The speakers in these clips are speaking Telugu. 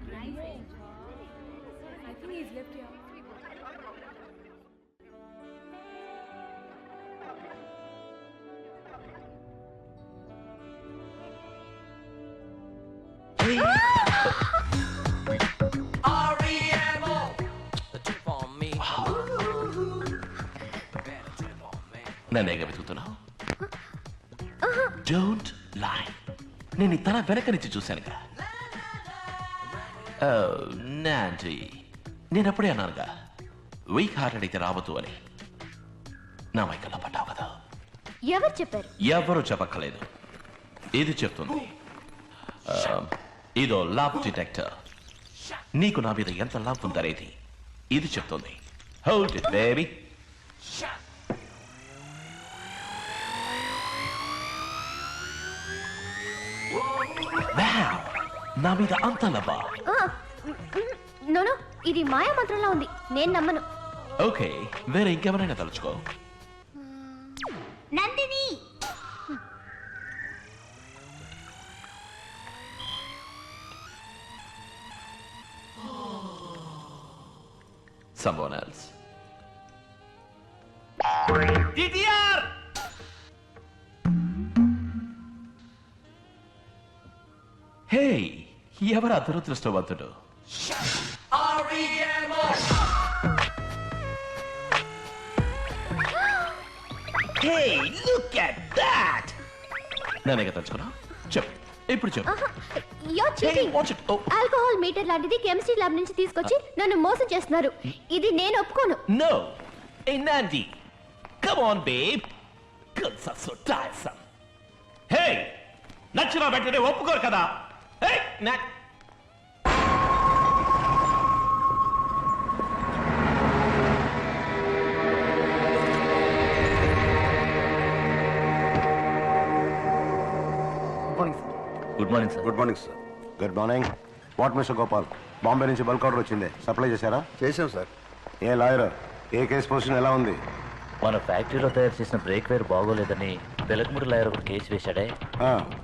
I think he's left here. నన్నేగా వెతుకుతున్నావు? Don't lie. నేను ఈ తల వెనక నుంచి చూశానుగా. నాంటీ, నేను అప్పుడే అన్నానుగా వీక్ హార్ట్ అయితే రావద్దు అని. నా మైకల్లో పడ్డావు కదా. ఎవరు చెప్పారు? ఎవరు చెప్పక్కలేదు, ఇది చెప్తుంది. ఇదో లవ్ డిటెక్టర్. నీకు నా మీద ఎంత లవ్ ఉందనేది ఇది చెప్తుంది. Hold it baby. నా మీద అంత లవ్వా? నోనో, ఇది మాయా మంత్రంలా ఉంది, నేను నమ్మను. ఓకే, వేరే ఇంకెవరైనా తలుచుకో. Nandini. Someone else. DTR! Hey, ఎవరు అదృష్టవంతుడు? Hey, look at that! నేనేగా తలుచుకున్నా? చెప్పు, ఇప్పుడు చెప్పు. ఆల్కహాల్ మీటర్ లాంటిది కెమిస్ట్రీ ల్యాబ్ నుంచి తీసుకొచ్చి నన్ను మోసం చేస్తున్నారు. ఇది నేను ఒప్పుకోను. No. Hey, Nandi. Come on, babe. Girls are so tiresome. Hey, నచ్చిన వెంటనే ఒప్పుకోరు కదా. Hey, good morning sir. Good morning sir. Good morning. What mister Gopal, Bombay నుంచి బల్క్ ఆర్డర్ వచ్చింది, సప్లై చేశారా? చేసాం సార్. ఏ లాయర్, ఏ కేసు పొజిషన్ ఎలా ఉంది? మన ఫ్యాక్టరీలో తయారు చేసిన బ్రేక్ వైర్ బాగోలేదని బెలక్మూరి లాయర్ ఒక కేసు వేశాడే,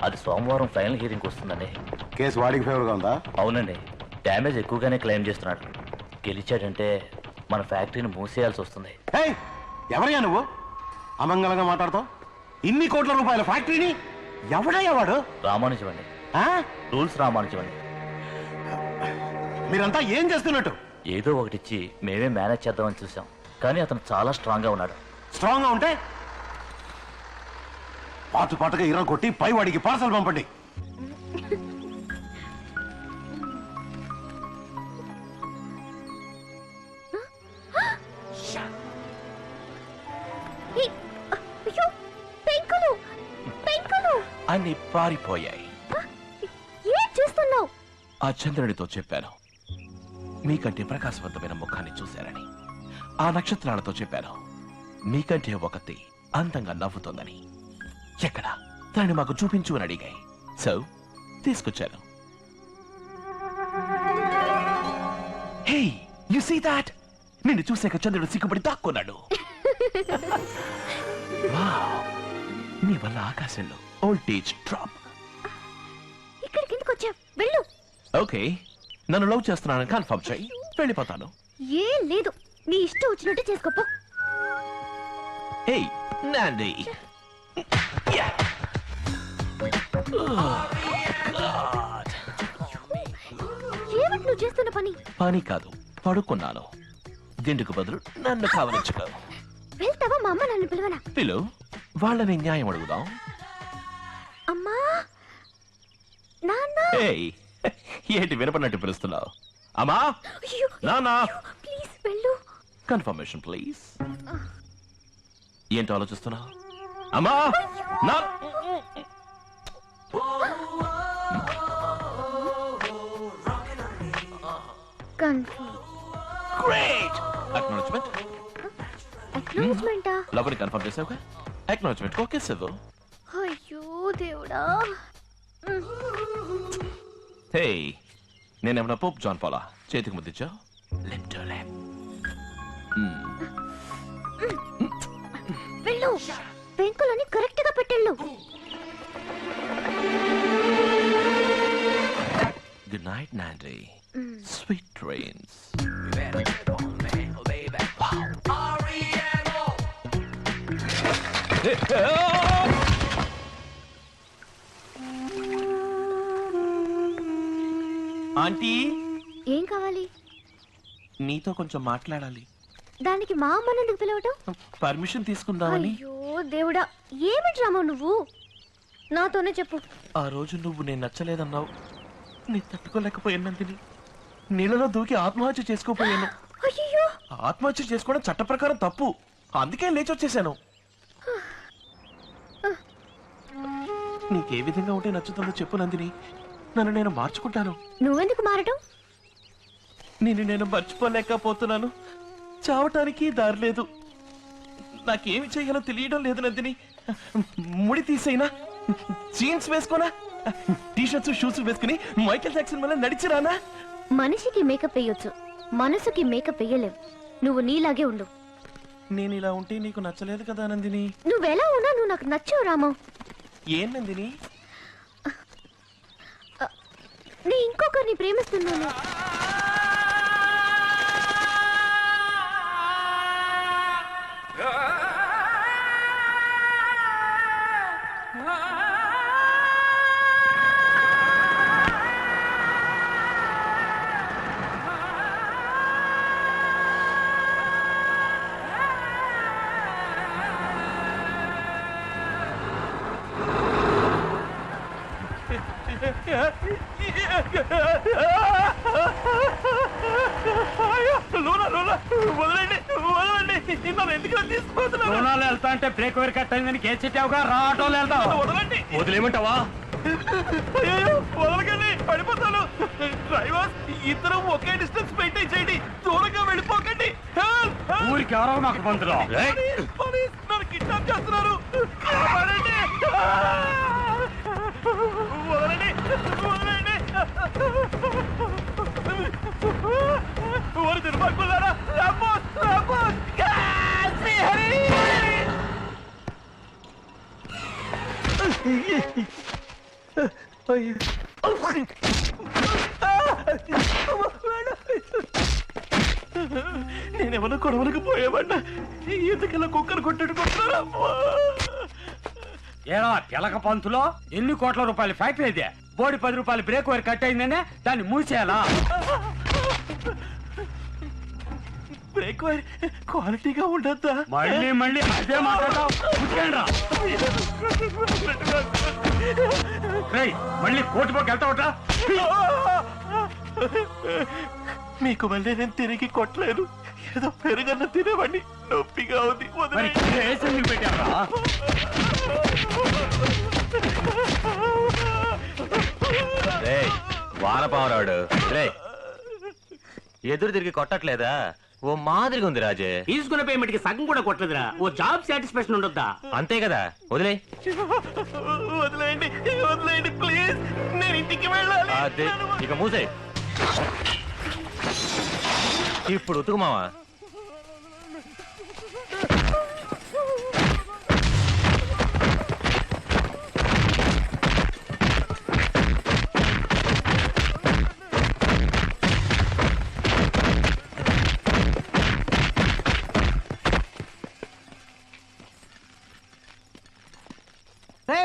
అది సోమవారం ఫైనల్ హియరింగ్ వస్తుందండి. కేసు వాడికి ఫేవర్గా ఉందా? అవునండి, డ్యామేజ్ ఎక్కువగానే క్లెయిమ్ చేస్తున్నాడు. గెలిచాడంటే మన ఫ్యాక్టరీని మూసేయాల్సి వస్తుంది. ఎవరయ్యా నువ్వు అమంగళంగా మాట్లాడతావు? ఇన్ని కోట్ల రూపాయల ఫ్యాక్టరీని ఎవడయ్యా వాడు? రామానుజం అండి, రూల్స్ రామానుజం అండి. మీరంతా ఏం చేస్తున్నట్టు? ఏదో ఒకటిచ్చి మేమే మేనేజ్ చేద్దామని చూసాం, కానీ అతను చాలా స్ట్రాంగ్గా ఉన్నాడు. స్ట్రాంగ్గా ఉంటే పాటుగా ఇరా కొట్టి పై వాడికి పార్సల్ పంపండి. అన్ని పారిపోయాయి. ఏం చేస్తున్నావు? ఆ చంద్రుడితో చెప్పాను మీకంటే ప్రకాశవంతమైన ముఖాన్ని చూశారని. ఆ నక్షత్రాలతో చెప్పాను మీకంటే ఒకటి అందంగా నవ్వుతోందని. ఎక్కడ దాన్ని మాకు చూపించు అని అడిగాయి. సో తీసుకొచ్చాను. హే, యు సీ దాట్? నిన్ను చూసాక చంద్రుడు సిగ్గుపడి దాక్కున్నాడు. నీ వల్ల ఆకాశంలో వోల్టేజ్ డ్రాప్. ఇక్కడికి ఎందుకు వచ్చావు? వెళ్ళు. ఓకే, నన్ను లవ్ చేస్తున్నానని కన్ఫర్మ్ చేయి, వెళ్ళిపోతాను. ఏం లేదు, నీ ఇష్టం వచ్చినట్టు చేసుకోపో. Hey, Nandi. Yeah. Oh, God. ఏమిటి నువ్వు చేస్తున్న పని? పని కాదు, పడుకున్నాను. దిండుకు బదులు నన్ను కావలించుకో. వెళ్తావా? మా అమ్మ నన్ను పిలవనా? పిలు, వాళ్ళని న్యాయం అడుగుదాం. అమ్మా, నాన్న. ఏంటి వినపడినట్టు పిలుస్తున్నావు? అమ్మా, నాన్న. ప్లీజ్ వెళ్ళు. Confirmation please. ఏంటో ఆలోచిస్తున్నావు? అమ్మా, నా గ్రేట్ అక్నాలెడ్జ్మెంట్. అక్నాలెడ్జ్మెంటా? లవ్ని కన్ఫర్మ్ చేసావుగా, అక్నాలెడ్జ్మెంట్ ఓకే సేవ్. అయ్యో దేవుడా. హే, నేనేమన్నా పోప్ జాన్ పాలా చేతికి ముద్దిచ్చా? Lip to lip. వెళ్ళు, పెంకులని కరెక్ట్ గా పెట్టెళ్ళు. గుడ్ నైట్ నాండి. Sweet dreams. ఆంటీ, ఏం కావాలి? నీతో కొంచెం మాట్లాడాలి. దానికి మా అమ్మని ఎందుకు పిలవటం? పర్మిషన్ తీసుకుందామని. అయ్యో దేవుడా, ఏమి డ్రామా నువ్వు? నాతోనే చెప్పు. ఆ రోజు నువ్వు నేను నచ్చలేదన్నావు. నీ తట్టుకోలేకపోయాను నందిని. నీళ్ళలో దూకి ఆత్మహత్య చేసుకోపోయాను. అయ్యో, ఆత్మహత్య చేసుకోవడం చట్ట ప్రకారం తప్పు. అందుకే లేచొచ్చేసాను. నీకే విధంగా ఉంటే నచ్చుతుందో చెప్పు నందిని. నన్ను నేను మార్చుకుంటాను. నువ్వెందుకు మారటం? నేను మర్చిపోలేకపోతున్నాను. చావటానికి దారి లేదు. నాకేమి చేయాలో తెలియడం లేదు నందిని. ముడి తీసైనా, జీన్స్ వేసుకోనా, టీషర్ట్స్ షూస్ వేసుకుని మైకేల్ జాక్సన్ వల్ల నడిచిరానా? మనిషికి మేకప్ వేయొచ్చు, మనసుకి మేకప్ వేయలేవు. నువ్వు నీలాగే ఉండు. నేను ఇలా ఉంటే నీకు నచ్చలేదు కదా నందిని. నువ్వెలా ఉన్నా నువ్వు నాకు నచ్చావు రాము. ఏం నందిని? నీ ఇంకొకరిని ప్రేమిస్తున్నాను. వెళ్తా అంటే బ్రేక్ వేరు కట్ అయిందని కేసు చెప్పావుగా, రా ఆటోలో వెళ్తావు. వదిలేమంటావా? వదలకండి, పడిపోతాను. డ్రైవర్, ఇద్దరం ఒకే డిస్టెన్స్ మెయింటైన్ చేయండి. దూరంగా వెళ్ళిపోకండి. ఊరికి ఎవరో నాకు పంతులు. పోలీస్ నన్ను కిడ్నాప్ చేస్తున్నారు. కాపాడండి. వదలండి, వదలండి. ఓరి దుర్మార్గులారా, రాంబోస్, రాంబోస్, శ్రీహరి. నేనేమన్నా గొడవలకు పోయామన్నా ఎందుకలా కుక్కను కొట్టుకుంటున్నారా? ఏడా తెలక పంతులో ఎన్ని కోట్ల రూపాయల ఫ్యాక్టరీ అయితే బోడి 10 రూపాయలు బ్రేక్ వేరు కట్ అయిందనే దాన్ని మూసేయాలా? బ్రేక్ వైర్ క్వాలిటీగా ఉండద్దా? మళ్ళీ మళ్ళీ అదే మాట్లాడతావు. మళ్ళీ కోర్టులోకి వెళ్తావట. మీకు మళ్ళీ నేను తిరిగి కొట్టలేను. ఏదో పెరుగన్న తినేవాడిని. నొప్పిగా ఉంది. పెట్టారా? వానపావరాడు రే, ఎదురు తిరిగి కొట్టట్లేదా? ఓ మాదిరిగా ఉంది రాజే. తీసుకున్న పేమెంట్ కి సగం కూడా కొట్టలేదురా. ఓ జాబ్ సాటిస్ఫాక్షన్ ఉండొద్దా? అంతే కదా, వదిలే. వదిలేయండి, వదిలేయండి ప్లీజ్. నేను ఇంటికి వెళ్ళాలి. అదే ఇక మూసే. ఇప్పుడు ఉతుకు మావా.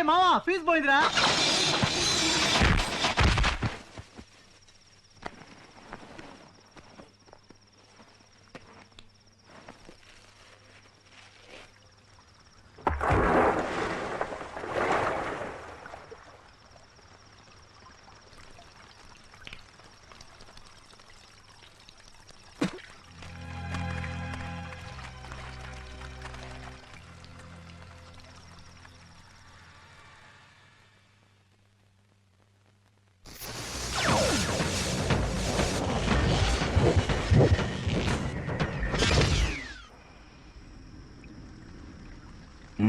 మావా ఫీజు పోయిందిరా.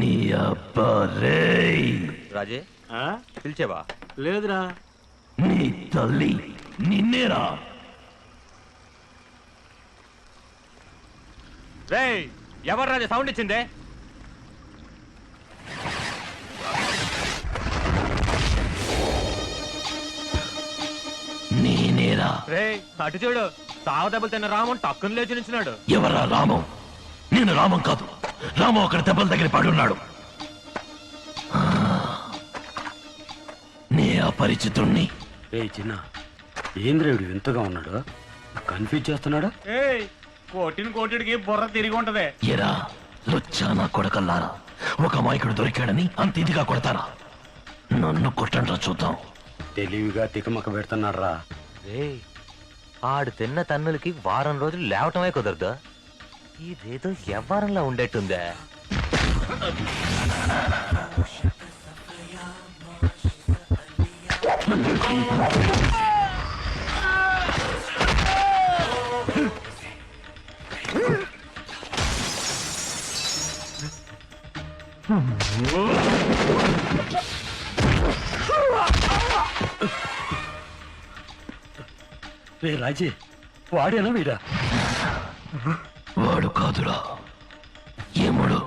నీ అబ్బా రేయ్. రాజే పిలిచేవా? లేదురా. నీ తల్లి నిన్నేరా. రేయ్, ఎవరు రాజే సౌండ్ ఇచ్చిందే? నేనేరా. ఎరా అటు చూడు సావు దెబ్బలు తిన్న రామన్ టక్కున లేచి నించున్నాడు. ఎవరా రామం? నేను రామం కాదు. రామం అక్కడ దెబ్బల దగ్గర పడున్నాడు. నే అపరిచితుణ్ణి. ఏ చిన్న ఏంద్రేవుడు వింతగా ఉన్నాడు, కన్ఫ్యూజ్ చేస్తున్నాడు. కోటిని కోటిడికి బుర్ర తిరిగి ఉంటది. ఎరా లుచ్చా నా కొడకల్లారా, ఒక అమాయకుడు దొరికాడని అంత ఇదిగా కొడతారా? నన్ను కొట్టండ్రా చూద్దాం. తెలివిగా తికమక పెడుతున్నాడు రా. ఆడు తిన్న తన్నులకి వారం రోజులు లేవటమే కుదరదు. ఇదేదో వ్యవహారంలా ఉండేట్టుందే. రే రాజీ, వాడేనా వీడా? వాడు కాదురా, ఏముడు.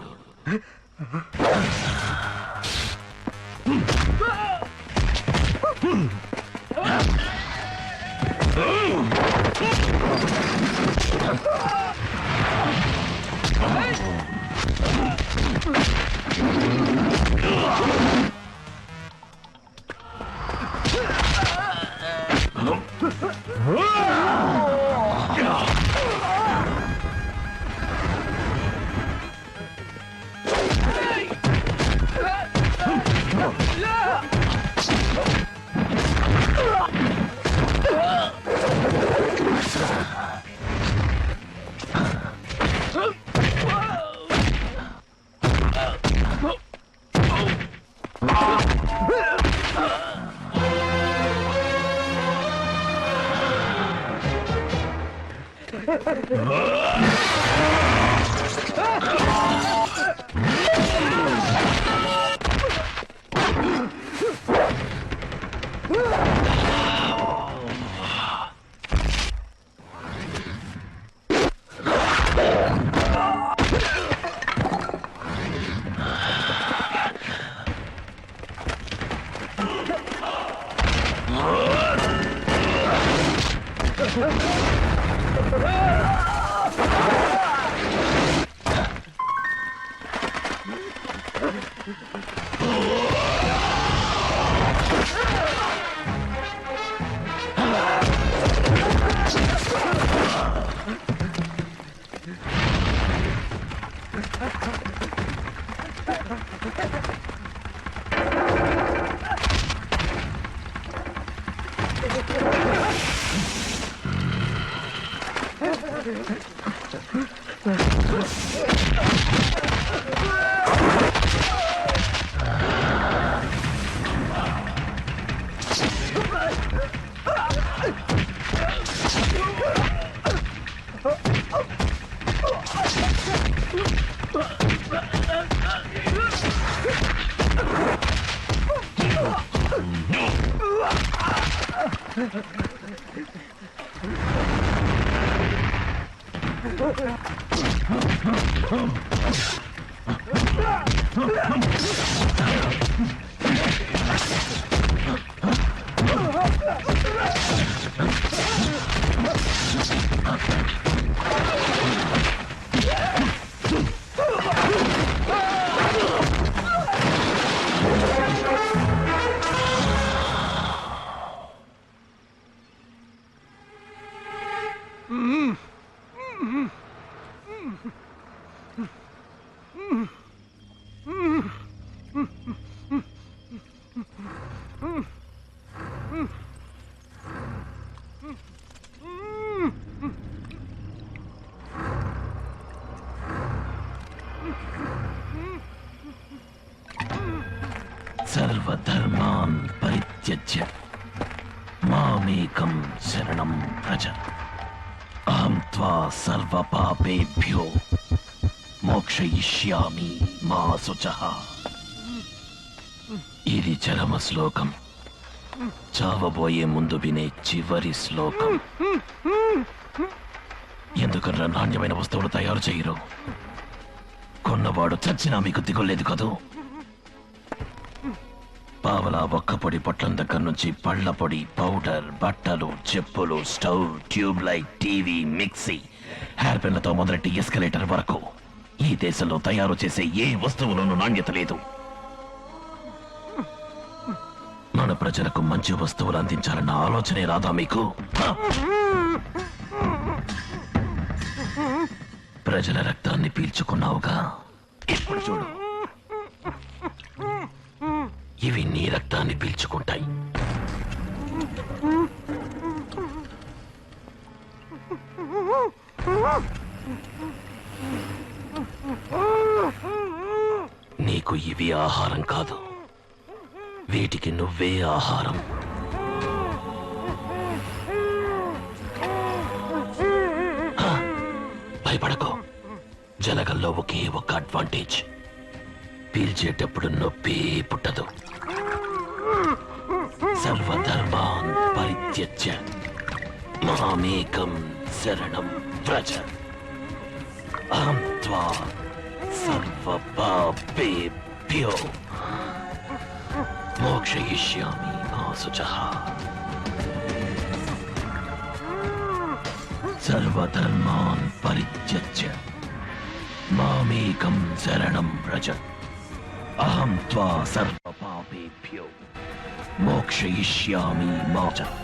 సర్వధర్మాన్ పరిత్యజ్య మామేకం శరణం వ్రజ అహం త్వా సర్వపాపేభ్యో మోక్షయిష్యామి మా శుచః. ఇది చరమ శ్లోకం, చావబోయే ముందు వినే చివరి శ్లోకం. ఎందుకన్నా నాణ్యమైన వస్తువులు తయారు చేయరు? కొన్నవాడు చచ్చినా మీకు దిగులేదు కదూ. పావలా ఒక్క పొడి పొట్లం దగ్గర నుంచి పళ్ళ పొడి, పౌడర్, బట్టలు, చెప్పులు, stove, tube light, TV, mixie, hair పెన్లతో మొదలెట్టి ఎస్కలేటర్ వరకు ఈ దేశంలో తయారు చేసే ఏ వస్తువులోనూ నాణ్యత లేదు. మన ప్రజలకు మంచి వస్తువులు అందించాలన్న ఆలోచనే రాదా మీకు? ప్రజల రక్తాన్ని పీల్చుకున్నావుగా, ఇప్పుడు చూడు, ఇవి నీ రక్తాన్ని పీల్చుకుంటాయి. నీకు ఇవి ఆహారం కాదు, వీటికి నువ్వే ఆహారం. భయపడకు, జలగల్లో ఒకే ఒక అడ్వాంటేజ్, పీల్చేటప్పుడు నొప్పి పుట్టదు. సర్వధర్మాన్ పరిత్యజ్య మామేకం శరణం వ్రజ అహం త్వా సర్వపాపేభ్యో మోక్షయిష్యామి మా శుచః. సర్వధర్మాన్ పరిత్యజ్య మామేకం శరణం వ్రజ అహం త్వా సర్వపాపేభ్యో మోక్షయిష్యామి మా శుచః.